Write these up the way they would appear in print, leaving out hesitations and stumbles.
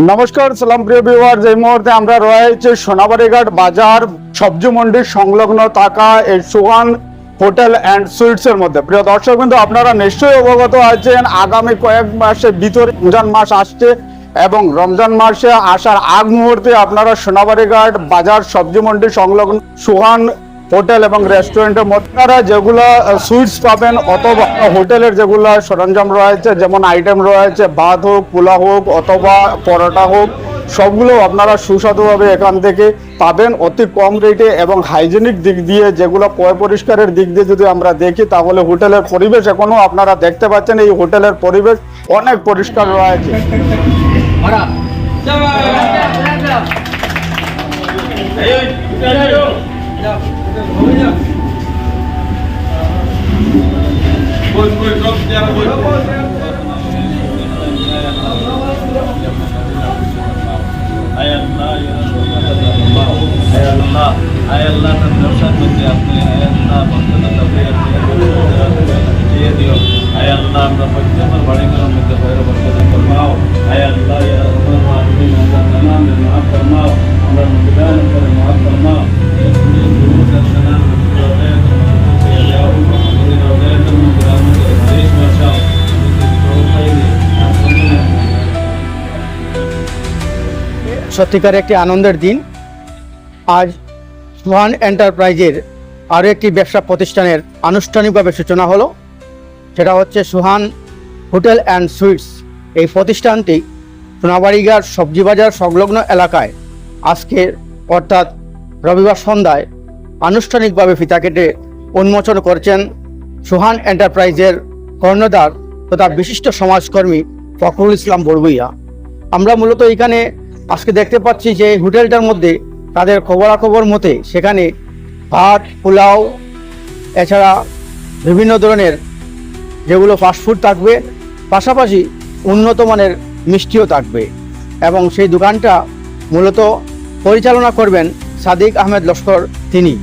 নমস্কার সালাম প্রিয় ভিউয়ার্স, এই মুহূর্তে আমরা রয়েছে সোনাবাড়িঘাট বাজার সবজি মন্ডির সংলগ্ন থাকা এই সুহান হোটেল অ্যান্ড সুইটস এর মধ্যে। প্রিয় দর্শক বিন্দু, আপনারা নিশ্চয়ই অবগত আছেন আগামী কয়েক মাসের ভিতরে রমজান মাস আসছে এবং রমজান মাসে আসার আগ মুহূর্তে আপনারা সোনাবাড়িঘাট বাজার সবজি মন্ডি সংলগ্ন সুহান হোটেল এবং রেস্টুরেন্টের মধ্যে আপনারা যেগুলো সুইটস পাবেন অথবা হোটেলের যেগুলো সরঞ্জাম রয়েছে, যেমন আইটেম রয়েছে ভাত হোক, পোলাও হোক অথবা পরোটা হোক, সবগুলো আপনারা সুস্বাদুভাবে এখান থেকে পাবেন অতি কম রেটে এবং হাইজেনিক দিক দিয়ে। যেগুলো পরিষ্কারের দিক দিয়ে যদি আমরা দেখি তাহলে হোটেলের পরিবেশ এখনো আপনারা দেখতে পাচ্ছেন, এই হোটেলের পরিবেশ অনেক পরিষ্কার রয়েছে। সত্যিকার একটি আনন্দের দিন। আজ সুহান এন্টারপ্রাইজের আরও একটি ব্যবসা প্রতিষ্ঠানের আনুষ্ঠানিকভাবে সূচনা হলো, সেটা হচ্ছে সুহান হোটেল অ্যান্ড সুইটস। এই প্রতিষ্ঠানটি সোনাবাড়িঘাট সবজি বাজার সংলগ্ন এলাকায় আজকে অর্থাৎ রবিবার সন্ধ্যায় আনুষ্ঠানিকভাবে ফিতা কেটে উন্মোচন করছেন সুহান এন্টারপ্রাইজের কর্ণধার তথা বিশিষ্ট সমাজকর্মী ফখরুল ইসলাম বড়ভূইয়া। আমরা মূলত এখানে আজকে দেখতে পাচ্ছি যে হোটেলটার মধ্যে তাদের খবরাখবর মতে সেখানে ভাত, পোলাও, এছাড়া বিভিন্ন ধরনের যেগুলো ফাস্টফুড থাকবে, পাশাপাশি উন্নত মানের মিষ্টিও থাকবে এবং সেই দোকানটা মূলত পরিচালনা করবেন সাদিক আহমেদ লস্কর তিনি।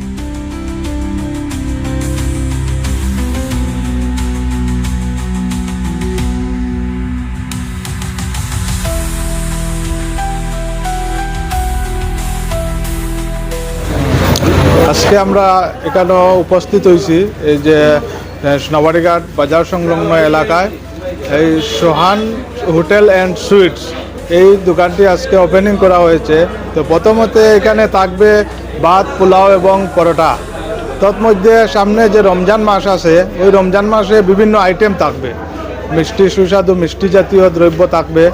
আজকে আমরা এখানে উপস্থিত হয়েছি এই যে সোনাবাড়িঘাট বাজার সংলগ্ন এলাকায় এই সোহান হোটেল অ্যান্ড সুইটস এই দোকানটি আজকে ওপেনিং করা হয়েছে। তো প্রথমত এখানে থাকবে ভাত, পোলাও এবং পরোটা। তৎমধ্যে সামনে যে রমজান মাস আছে, ওই রমজান মাসে বিভিন্ন আইটেম থাকবে, মিষ্টি, সুস্বাদু মিষ্টি জাতীয় দ্রব্য থাকবে।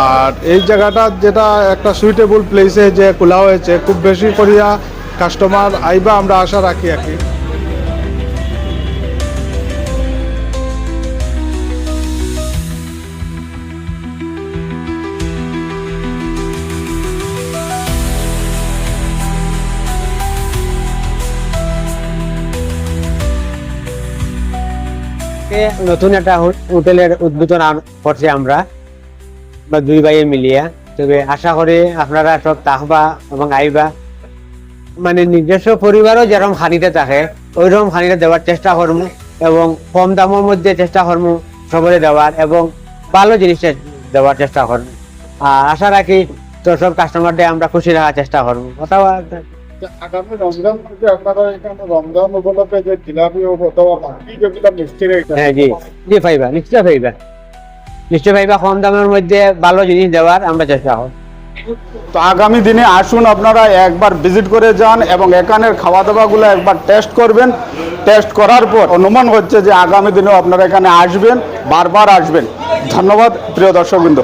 আর এই জায়গাটা যেটা একটা সুইটেবল প্লেসে যে খোলা হয়েছে, খুব বেশি করিয়া কাস্টমার আইবা আমরা আশা রাখি আর কি। নতুন একটা হোটেলের উদ্বোধন করছি আমরা দুই ভাইয়ে মিলিয়া। তবে আশা করি আপনারা সব থাকবা এবং আইবা, মানে নিজস্ব পরিবারও যেরকম হানিতে থাকে ওইরকম হানিতে দেওয়ার চেষ্টা করবো এবং কম দামের মধ্যে চেষ্টা করবো সবরে দেওয়ার এবং ভালো জিনিসটা দেওয়ার চেষ্টা করবো। আর আশা রাখি তো সব কাস্টমারদের আমরা খুশি রাখার চেষ্টা করবো। আগামী রমজান মাসে আপনারা এখানে রমজান উপলক্ষে যে জিলাপি অথবা বাকি যেগুলো মিষ্টি হ্যাঁ জি জি পাইবা, নিশ্চয় পাইবা, নিশ্চয় পাইবা। কম দামের মধ্যে ভালো জিনিস দেওয়ার আমরা চেষ্টা করব। তো আগামী দিনে আসুন, আপনারা একবার ভিজিট করে যান এবং এখানের খাওয়া দাওয়াগুলো একবার টেস্ট করবেন। টেস্ট করার পর অনুমান হচ্ছে যে আগামী দিনেও আপনারা এখানে আসবেন, বারবার আসবেন। ধন্যবাদ প্রিয় দর্শকবৃন্দ।